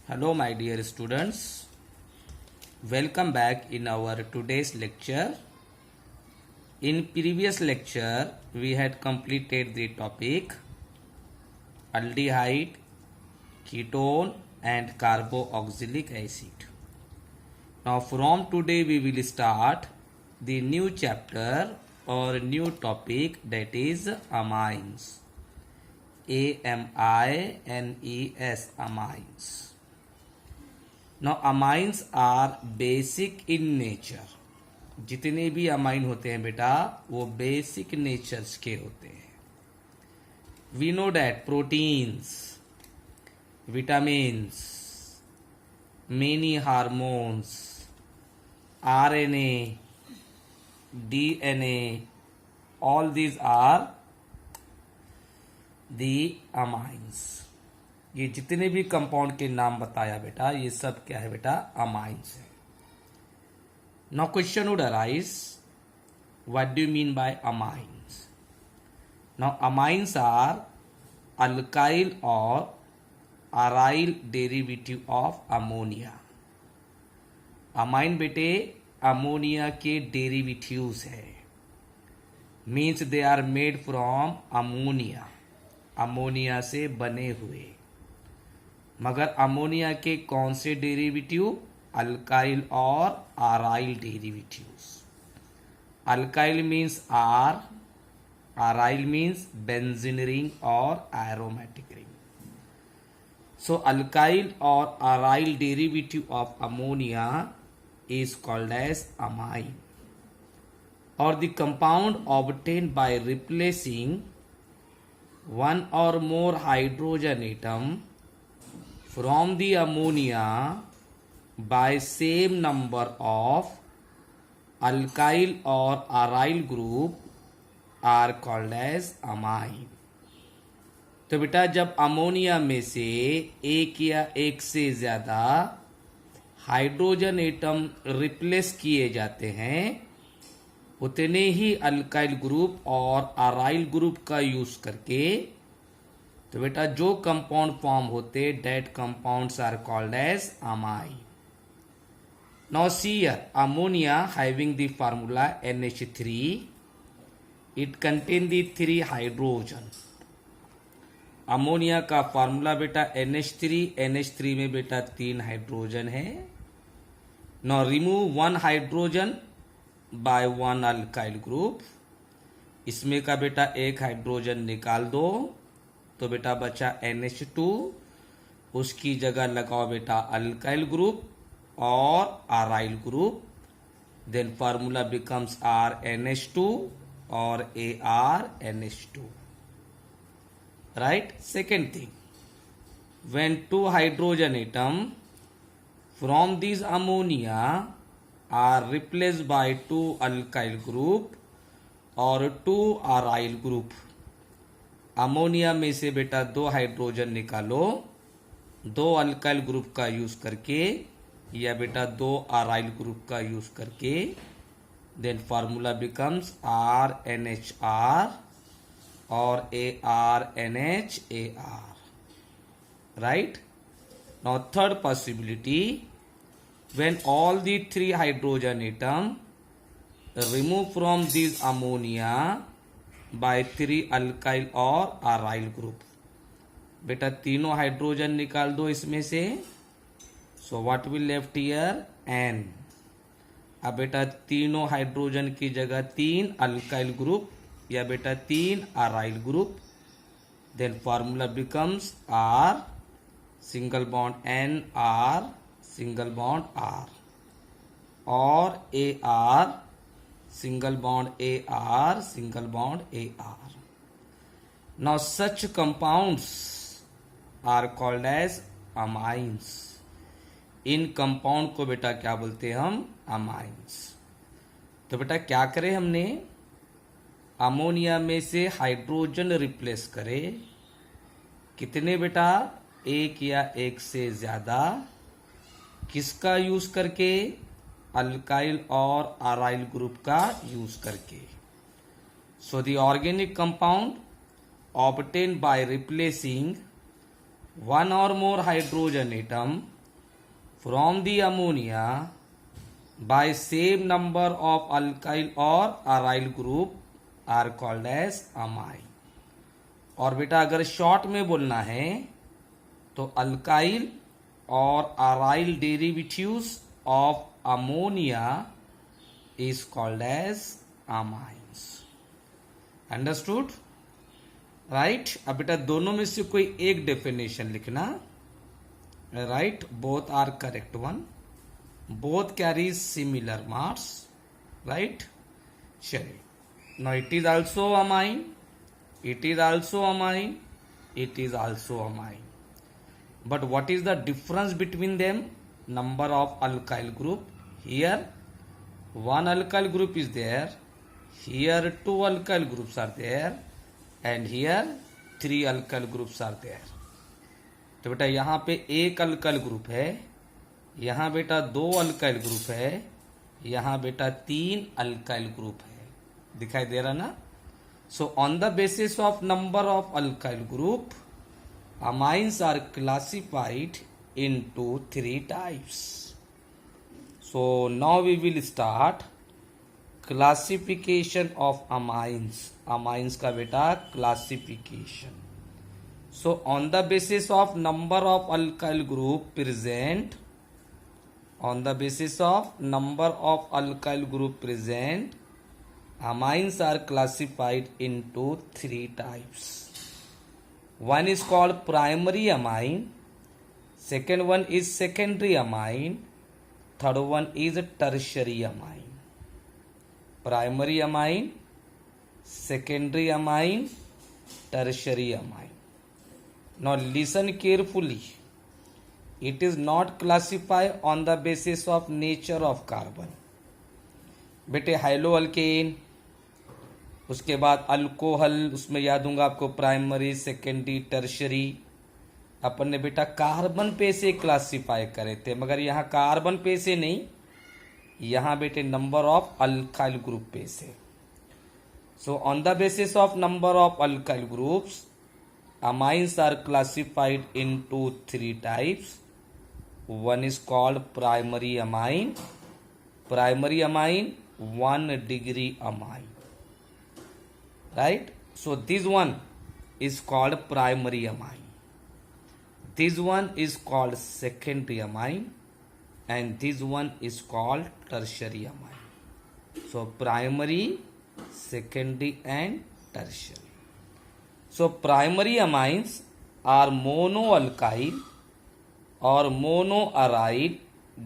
Hello my dear students, welcome back in our today's lecture. In previous lecture we had completed the topic aldehyde, ketone and carboxylic acid. Now from today we will start the new chapter or new topic, that is amines. AMINES, amines. Now amines are basic in nature. जितने भी amine होते हैं बेटा वो basic natures के होते हैं. We know that proteins, vitamins, many hormones, RNA, DNA, all these are the amines. ये जितने भी कंपाउंड के नाम बताया बेटा ये सब क्या है बेटा, अमाइंस है. Now question would arise, what do you mean by amines? Now amines are alkyl और aryl derivative of ammonia. Amine बेटे अमोनिया के डेरिवेटिव्स है, means they are made from ammonia, ammonia से बने हुए. मगर अमोनिया के कौन से डेरिवेटिव? अल्काइल और aryl derivatives. Alkyl means R, aryl means benzene ring और एरोमेटिक रिंग. सो अल्काइल और aryl derivative of ammonia is called as amine. और the compound obtained by replacing one or more hydrogen atom from the ammonia by same number of alkyl or aryl group are called as amine. तो बेटा जब ammonia में से एक या एक से ज्यादा हाइड्रोजन एटम रिप्लेस किए जाते हैं उतने ही अल्काइल ग्रुप और अराइल ग्रुप का यूज करके तो बेटा जो कंपाउंड फॉर्म होते that compounds are called as amine. Now see here, ammonia having the formula NH3, it contain the 3 hydrogen. Ammonia का फार्मूला बेटा NH3 में बेटा 3 हाइड्रोजन है. Now remove 1 hydrogen by 1 alkyl group. इसमें का बेटा एक हाइड्रोजन निकाल दो तो बेटा बचा NH2, उसकी जगह लगाओ बेटा अल्काइल ग्रुप और aryl group. Then formula becomes RNH2 और ArNH2. Right. Second thing, when 2 hydrogen atom from this ammonia are replaced by 2 alkyl group और 2 aryl group. अमोनिया में से बेटा 2 हाइड्रोजन निकालो 2 अल्काइल ग्रुप का यूज करके या बेटा 2 अराइल ग्रुप का यूज करके. देन फार्मूला बिकम्स RNHR और ArNHAr. Right. Now third possibility, when all the 3 hydrogen atom remove from this ammonia by 3 alkyl or aryl group. बेटा तीनों हाइड्रोजन निकाल दो इसमें से. So what will left here? N. अब बेटा तीनों हाइड्रोजन की जगह 3 अल्काइल ग्रुप या बेटा 3 aryl group. Then formula becomes R single bond N R single bond R और AR single bond AR single bond AR. Now such compounds are called as amines. इन compound को बेटा क्या बोलते हैं हम? अमाइंस. तो बेटा क्या करें हमने? अमोनिया में से हाइड्रोजन रिप्लेस करें. कितने बेटा? एक या एक से ज्यादा. किसका यूज करके? अल्काइल और अराइल ग्रुप का यूज करके. So the organic compound obtain by replacing one or more hydrogen atom from the ammonia by same number of alkyl or aryl group are called as amine. और बेटा अगर short में बोलना है तो alkyl और aryl derivatives of ammonia is called as amines. Understood? Right. अब बेटा दोनों में से कोई एक डेफिनेशन लिखना. Right, both are correct one, both carry similar marks. Right. चलिए, now it is also amine, it is also amine, it is also amine. But what is the difference between them? Number of alkyl group. Here one alkyl group is there, here two alkyl groups are there, and here three alkyl groups are there. तो बेटा यहाँ पे एक alkyl group है, यहाँ बेटा दो alkyl group है, यहाँ बेटा तीन अल्काइल ग्रुप है. दिखाई दे रहा ना? So on the basis of number of alkyl group, amines are classified into three types. So now we will start classification of amines. Amines का बेटा classification. So on the basis of number of alkyl group present, on the basis of number of alkyl group present, amines are classified into three types. One is called primary amine, second one is secondary amine, third one is tertiary amine. Primary amine, secondary amine, tertiary amine. Now listen carefully. It is not classified on the basis of nature of carbon. बेटे high-low alkane, उसके बाद alcohol, उसमें याद दूंगा आपको primary, secondary, tertiary. अपन ने बेटा carbon पे से क्लासिफाई करे थे, मगर यहाँ कार्बन पे से नहीं, यहाँ बेटे नंबर ऑफ अल्काइल ग्रुप पे से. So on the basis of number of alkyl groups, amines are classified into three types. One is called primary amine. Primary amine, 1 degree amine. Right? So this one is called primary amine. This one is called secondary amine, and this one is called tertiary amine. So primary, secondary and tertiary. So primary amines are monoalkyl or monoaryl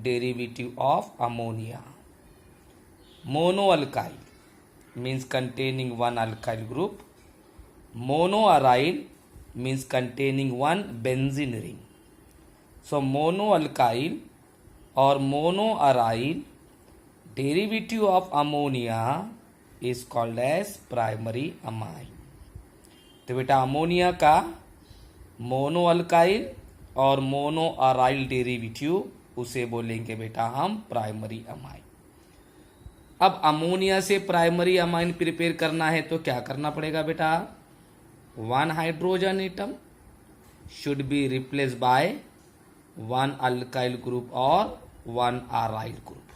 derivative of ammonia. Monoalkyl means containing one alkyl group. Monoaryl means containing one benzene ring. So monoalkyl or monoaryl derivative of ammonia is called as primary amine. तो बेटा ammonia का mono alkyl और mono aryl derivative उसे बोलेंगे बेटा हम primary amine. अब ammonia से प्राइमरी अमाइन प्रिपेयर करना है तो क्या करना पड़ेगा बेटा? One hydrogen atom should be replace by one alkyl group और वन अराइल ग्रुप.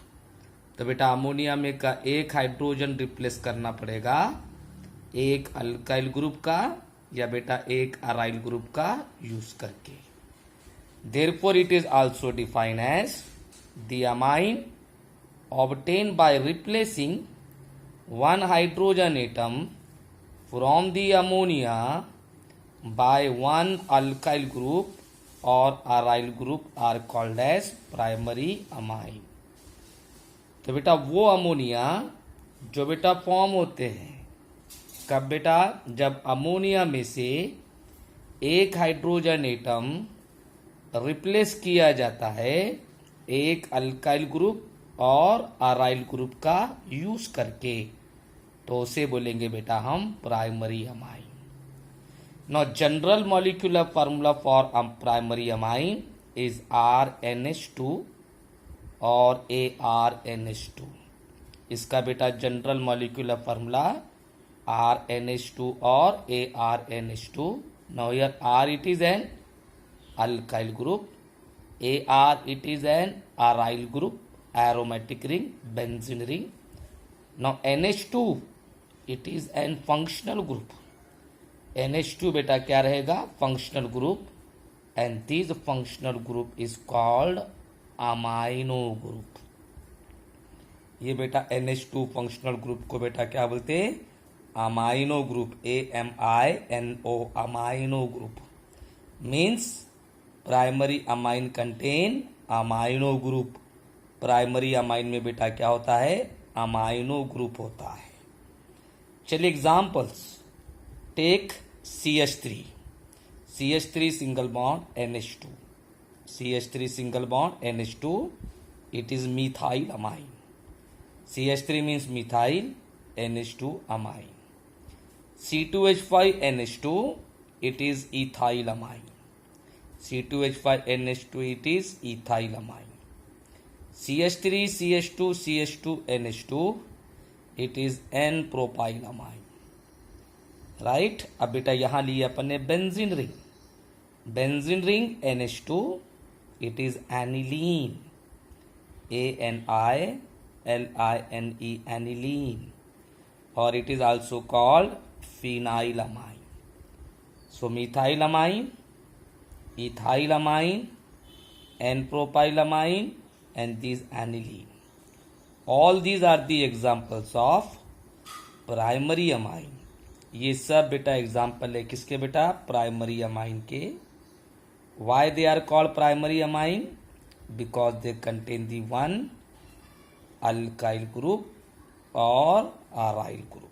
तो बेटा अमोनिया में का एक हाइड्रोजन रिप्लेस करना पड़ेगा एक अल्काइल ग्रुप का या बेटा एक अराइल ग्रुप का यूज करके. Therefore it is also defined as the amine obtained by replacing one hydrogen atom from the ammonia by one alkyl group or aryl group are called as primary amine. तो बेटा वो ammonia जो बेटा form होते हैं कब बेटा? जब अमोनिया में से एक हाइड्रोजन एटम रिप्लेस किया जाता है एक अल्काइल ग्रुप और अराइल ग्रुप का यूज करके, तो उसे बोलेंगे बेटा हम primary amine. Now general molecular formula for primary amine is RNH2 और ARNH2. इसका बेटा जनरल मॉलिक्यूलर फार्मूला RNH2 और ARNH2. Now here R it is an alkyl group Ar, it is an aryl group, aromatic ring, benzene ring. Now NH2, it is an functional group. NH2 बेटा क्या रहेगा? Functional group, and this functional group is called amino group. ये बेटा NH2 functional group को बेटा क्या बोलते हैं? Amino group. AMINO, amino group means primary amine contain amino group. Primary amine में बेटा क्या होता है? अमाइनो ग्रुप होता है. चलिए examples. Take CH3. CH3 single bond NH2. CH3 single bond NH2. It is methyl amine. CH3 means methyl, NH2 amine. C2H5NH2, it is ethyl amine. C2H5NH2, it is ethyl amine. CH3 CH2 CH2 NH2, it is N-propyl amine. राइट. अब बेटा यहां लिए अपन ने benzene ring. Benzene ring NH2, it is aniline. ANILINE, aniline. और it is also called phenylamine. So methylamine, ethylamine, N-propylamine, and these aniline. All these are the examples of primary amine. ये सब बेटा एग्जाम्पल है किसके बेटा? Primary amine के. Why they are called primary amine? Because they contain the one alkyl group और aryl group.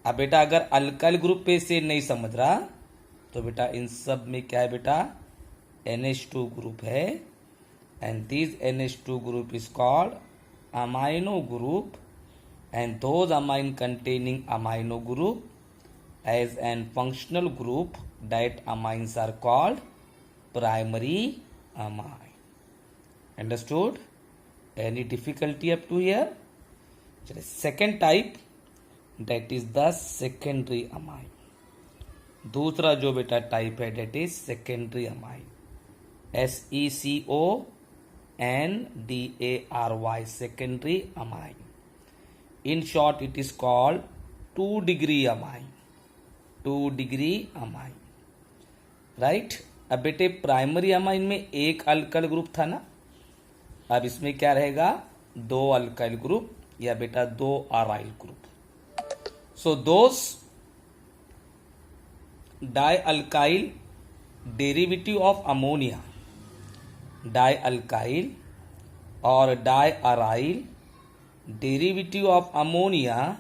अब बेटा अगर अल्काइल ग्रुप पे से नहीं समझ रहा तो बेटा इन सब में क्या है बेटा? NH2 ग्रुप है, and this NH2 group is called amino group, and those amine containing amino group as an functional group, that amines are called primary amine. Understood? Any difficulty up to here? Second type, that is the secondary amine. दूसरा जो बेटा type है that is secondary amine. SECONDARY, secondary amine. In short, it is called 2-degree amine. 2-degree amine. राइट. अब बेटे primary amine में एक alkyl group था ना, अब इसमें क्या रहेगा? 2 अल्काइल ग्रुप या बेटा 2 aryl group. So those di alkyl derivative of ammonia, di alkyl और di aryl derivative of ammonia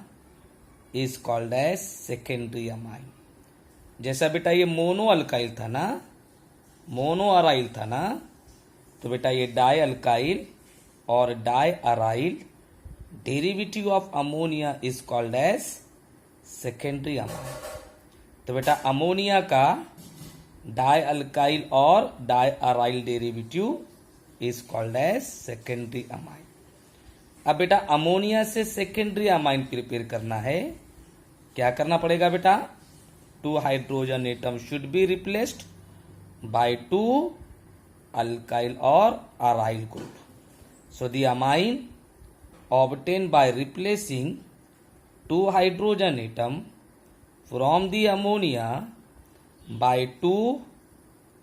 is called as secondary amine. जैसा बेटा ये मोनो अल्काइल था ना, मोनो अराइल था ना, तो बेटा ये डाई अल्काइल और di aryl derivative of ammonia is called as secondary amine. तो बेटा अमोनिया का डाई अल्काइल और di aryl derivative is called as secondary amine. अब बेटा अमोनिया से सेकेंडरी अमाइन प्रिपेयर करना है, क्या करना पड़ेगा बेटा? 2 hydrogen atom should be replaced by 2 alkyl और aryl group. So the amine obtained by replacing 2 hydrogen atom from the ammonia by 2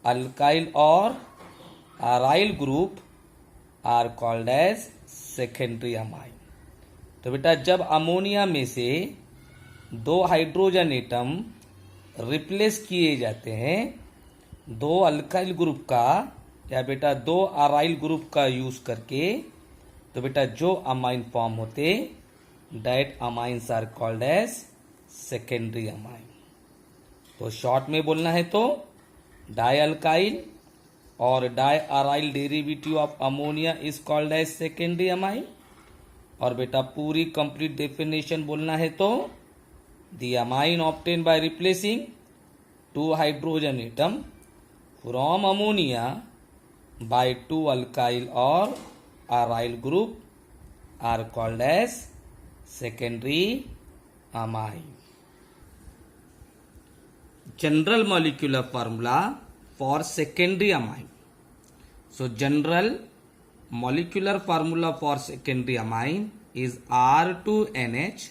alkyl or aryl group are called as secondary amine. तो बेटा जब अमोनिया में से 2 hydrogen atom replace किए जाते हैं 2 alkyl group का या बेटा 2 अराइल ग्रुप का यूज करके, तो बेटा जो अमाइन फॉर्म होते that amines are called as secondary amine. तो शॉर्ट में बोलना है तो डाई अल्काइल और di aryl derivative of ammonia is called as secondary amine. और बेटा पूरी कंप्लीट डेफिनेशन बोलना है तो the amine obtain by replacing 2 hydrogen atom from ammonia by 2 alkyl और aryl group are called as secondary amine. General molecular formula for secondary amine. So general molecular formula for secondary amine is R2NH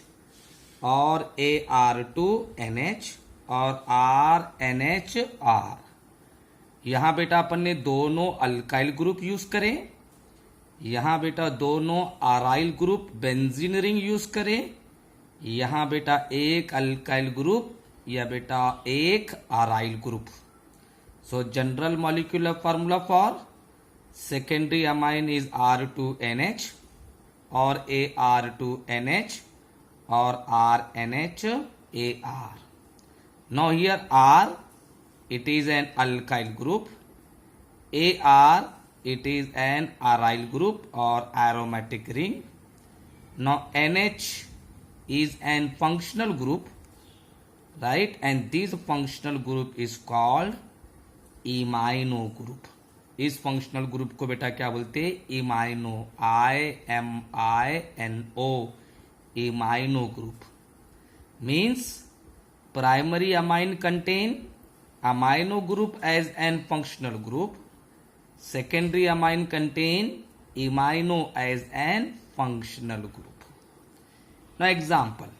or AR2NH और RNHR. यहाँ बेटा अपन ने दोनों alkyl group use करें, यहाँ बेटा दोनों aryl group benzene ring use करें, यहाँ बेटा एक अल्काइल ग्रुप या बेटा एक aryl group. So general molecular formula for secondary amine is R2NH और AR2NH और RNHAR. Now here R, it is an alkyl group. AR, it is an aryl group or aromatic ring. Now NH is an functional group, right? And this functional group is called imino group. इस functional group को बेटा क्या बोलते हैं? Imino. IMINO. Imino group means primary amine contain amino group as an functional group. Secondary amine contain imino as an functional group. Now example,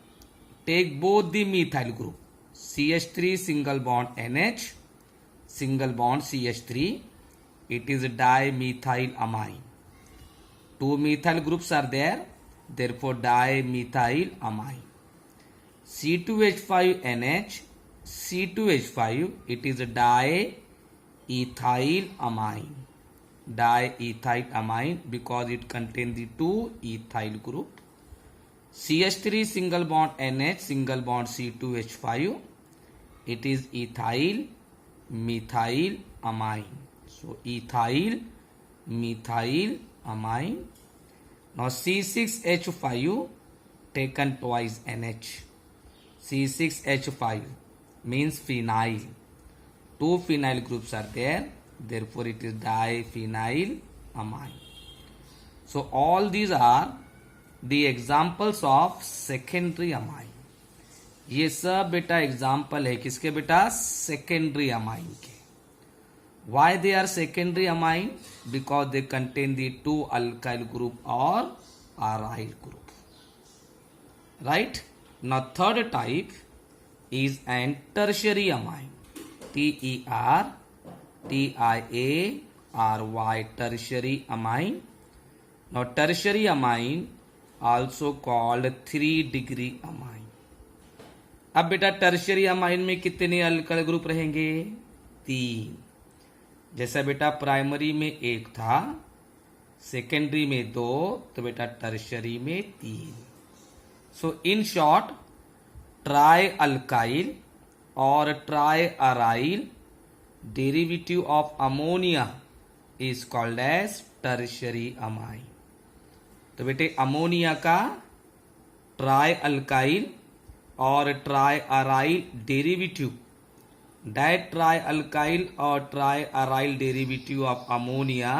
take both the methyl group CH3 single bond NH, single bond CH3. It is a dimethyl amine. Two methyl groups are there, therefore dimethyl amine. C2H5NH, C2H5, it is a diethyl amine. Diethyl amine because it contains the two ethyl group. CH3 single bond NH, single bond C2H5, it is ethyl methyl amine. So ethyl methyl amine. Now C6H5 taken twice NH. C6H5 means phenyl. Two phenyl groups are there, therefore it is diphenyl amine. So all these are the examples of secondary amine. ये सब बेटा example है किसके बेटा? Secondary amine के. Why they are secondary amine? Because they contain the two alkyl group or aryl group. Right? Now third type is an tertiary amine. TERTIARY, tertiary amine. Now tertiary amine also called 3-degree amine. अब बेटा tertiary amine में कितने alkyl group रहेंगे? 3. जैसा बेटा primary में 1 था, secondary में 2, तो बेटा टर्शियरी में 3. So in short, tri alkyl और tri aryl derivative of ammonia is called as tertiary amine. तो बेटे अमोनिया का ट्राई अल्काइल और ट्राई अराइल डेरिवेटिव, डाइट ट्राई अल्काइल और tri aryl derivative of ammonia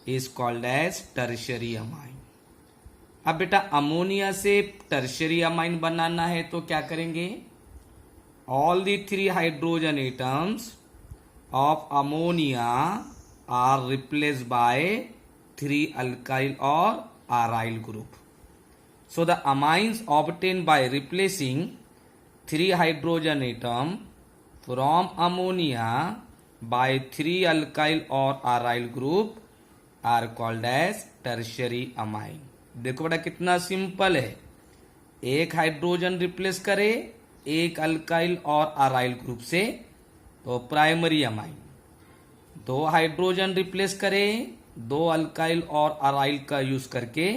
is called as tertiary amine. अब बेटा ammonia से टर्शियरी अमाइन बनाना है तो क्या करेंगे? All the 3 hydrogen atoms of ammonia are replaced by 3 alkyl और aryl group. So the amines obtained by replacing 3 hydrogen atom from ammonia by 3 alkyl or aryl group are called as tertiary amine. देखो बेटा कितना simple है. एक hydrogen replace करे एक alkyl और aryl group से तो प्राइमरी अमाइन. 2 हाइड्रोजन रिप्लेस करे 2 अल्काइल और अराइल का यूज करके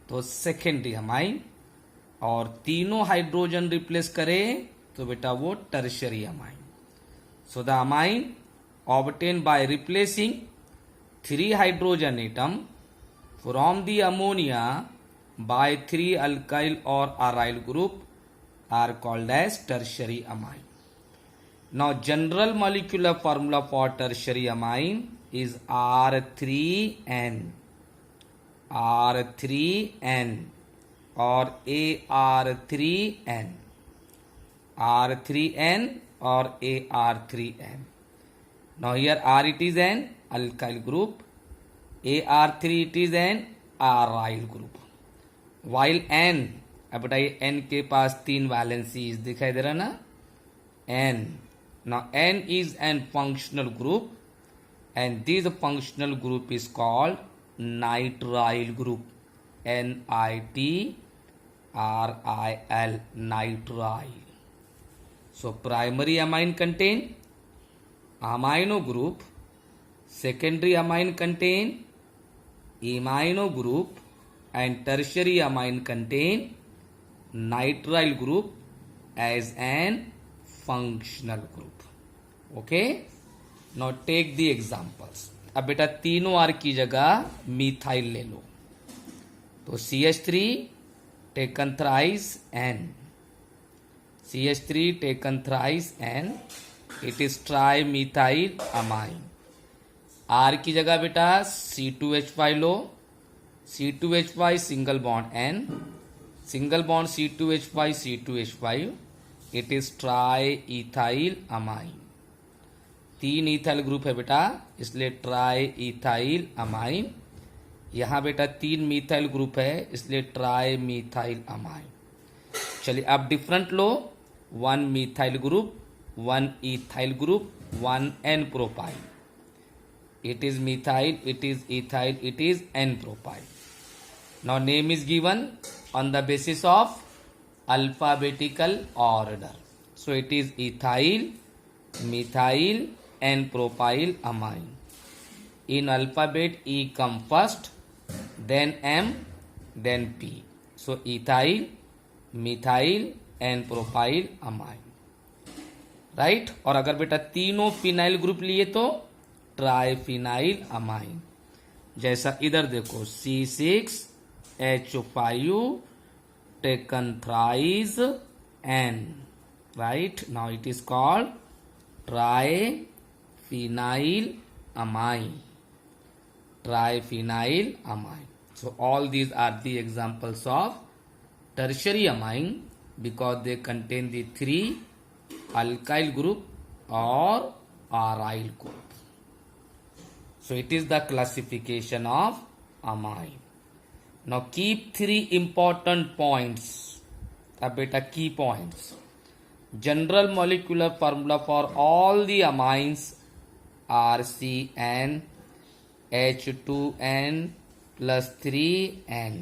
तो सेकेंडरी अमाइन, और तीनों हाइड्रोजन रिप्लेस करे तो बेटा वो tertiary amine. So the amine obtain by replacing 3 hydrogen atom from the ammonia by 3 alkyl और aryl group are called as tertiary amine. Now general molecular formula for tertiary amine is R3N. R3N और AR3N. R3N or AR3N. Now here R it is N, alkyl group. AR3 it is an aryl group. While N, अब बताइए N के पास 3 valencies दिखाई दे रहा ना, N. Now N is an functional group and this functional group is called nitrile group. NITRIL, nitrile. So primary amine contain amino group, secondary amine contain imino group, and tertiary amine contain nitrile group as an functional group. Okay, now take the examples. अब बेटा तीनों are की जगह methyl ले लो, तो CH3 taken thrice N, CH3 taken thrice N, it is tri methyl amine. R की जगह बेटा C2H5 low, C2H5 single bond N, single bond C2H5 C2H5, it is try ethyl amine. 3 ethyl group है बेटा, इसलिए try ethyl amine. यहां बेटा 3 methyl group है, इसलिए ट्राई मिथाइल अमाइन. चलिए अब different low, 1 methyl group, 1 ethyl group, 1 N propyl. It is methyl, it is ethyl, it is N propyl. Now name is given on the basis of alphabetical order. So it is ethyl, methyl, N propyl amine. In alphabet E come first, then M, then P. So ethyl, methyl, N propyl amine. Right? और अगर बेटा तीनों phenyl group लिए तो triphenyl amine. जैसा इधर देखो C6H5 taken thrice N. Right, now it is called triphenyl amine. Triphenyl amine. So all these are the examples of tertiary amine because they contain the 3 alkyl group or aryl group. So it is the classification of amine. Now keep 3 important points. अब बेटा key points. General molecular formula for all the amines are CN H2N plus 3N.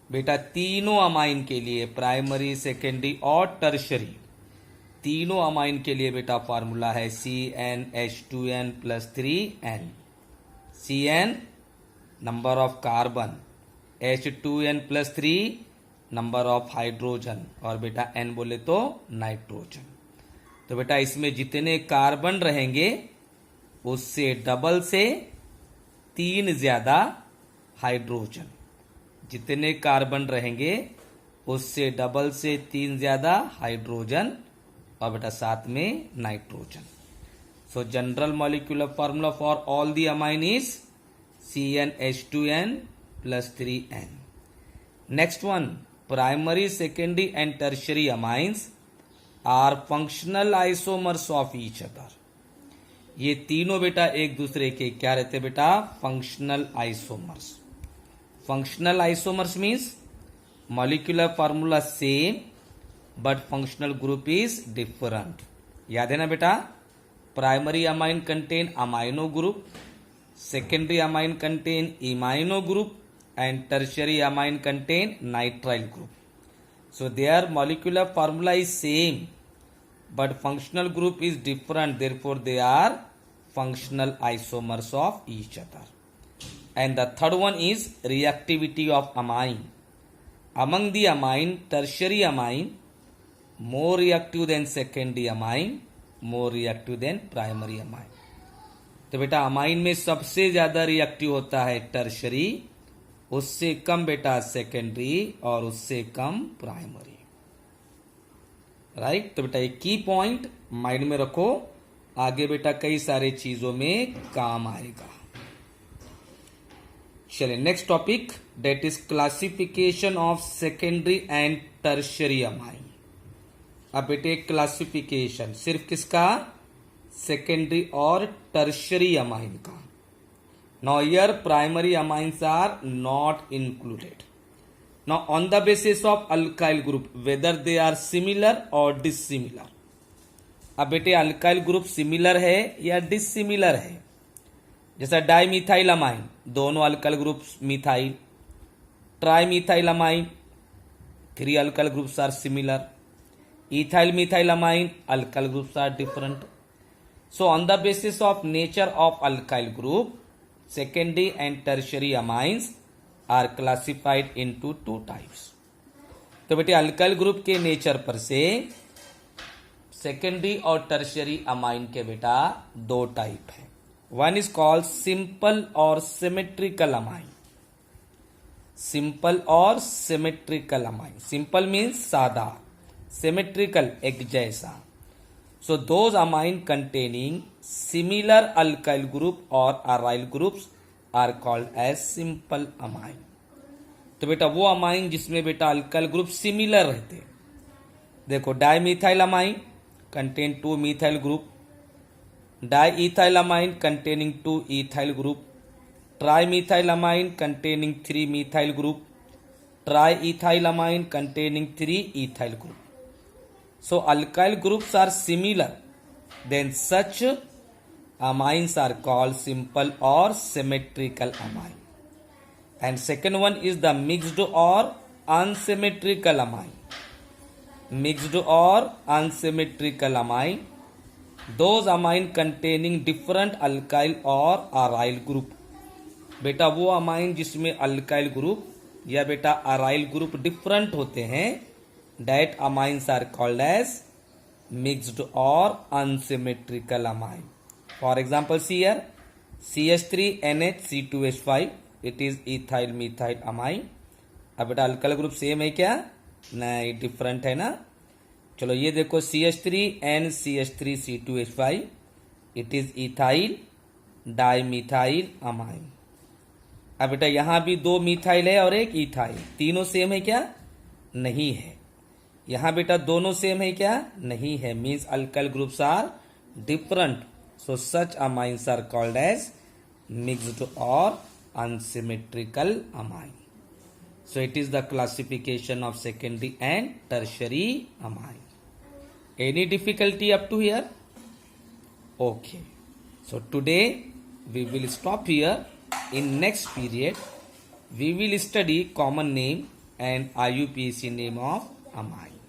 बेटा तीनों amine के लिए primary, secondary और tertiary, तीनों amine के लिए बेटा फॉर्मूला है CnH2n plus 3n. Cn number of carbon, H2n plus 3 number of hydrogen, और बेटा N बोले तो नाइट्रोजन. तो बेटा इसमें जितने कार्बन रहेंगे उससे डबल से 3 ज्यादा हाइड्रोजन. जितने कार्बन रहेंगे उससे डबल से 3 ज्यादा हाइड्रोजन, और बेटा साथ में nitrogen. So general molecular formula for all the amine is CnH2n plus 3n. Next one, primary, secondary and tertiary amines are functional isomers of each other. ये तीनों बेटा एक दूसरे के क्या रहते बेटा? Functional isomers. Functional isomers means molecular formula same but functional group is different. याद है ना बेटा? Primary amine contain amino group, secondary amine contain imino group, and tertiary amine contain nitrile group. So their molecular formula is same but functional group is different, therefore they are functional isomers of each other. And the third one is reactivity of amine. Among the amine, tertiary amine more reactive than secondary amine, more reactive than primary amine. तो बेटा amine में सबसे ज्यादा reactive होता है tertiary, उससे कम बेटा secondary, और उससे कम प्राइमरी. राइट? तो बेटा एक की पॉइंट माइंड में रखो, आगे बेटा कई सारे चीजों में काम आएगा. चलिए next topic, that is classification of secondary and tertiary amine. अब बेटे क्लासिफिकेशन सिर्फ किसका? सेकेंडरी और टर्शरी अमाइन का. Now here primary amines are not included. Now on the basis of alkyl group whether they are similar or dissimilar. अब बेटे alkyl group similar है या डिसिमिलर है. जैसा डाइमिथाइल अमाइन, दोनों alkyl group methyl. Trimethyl amine, 3 alkyl groups are similar. Ethyl methyl amine, alkyl groups are different. So on the basis of nature of alkyl group, secondary and tertiary amines are classified into 2 types. तो बेटे alkyl group के nature पर से secondary और tertiary amine के बेटा 2 type है. One is called simple और सिमेट्रिकल अमाइन. सिंपल और सिमेट्रिकल अमाइन. सिंपल मीन्स सादा, सिमेट्रिकल एक जैसा. So those amine containing similar alkyl group or aryl groups are called as simple amine. तो बेटा वो अमाइन जिसमें बेटा अल्काइल ग्रुप सिमिलर रहते. देखो dimethyl amine contain 2 methyl group. Diethyl amine containing 2 ethyl group. Trimethyl amine containing 3 methyl group. Triethyl amine containing 3 ethyl group. So alkyl groups are similar, then such amines are called simple or symmetrical amine. And second one is the mixed or unsymmetrical amine. Mixed or unsymmetrical amine, those amine containing different alkyl or aryl group. बेटा वो amine जिसमें alkyl group या बेटा aryl group different होते हैं, that amines are called as mixed or unsymmetrical amine. For example, see here CH3NH2H5, it is ethyl methyl amine. अब बेटा alkyl group same है क्या? नहीं, डिफरेंट है ना. चलो ये देखो CH3NCH3C2H5, it is ethyl dimethyl amine. अब बेटा यहां भी 2 मिथाइल है और एक इथाइल, तीनों सेम है क्या? नहीं है. यहां बेटा दोनों सेम है क्या? नहीं है. Means alkyl groups are different. So such amines are called as mixed और unsymmetrical amine. So it is the classification of secondary and tertiary amine. Any difficulty up to here? Okay. So today we will stop here. In next period we will study common name and IUPAC name of amine.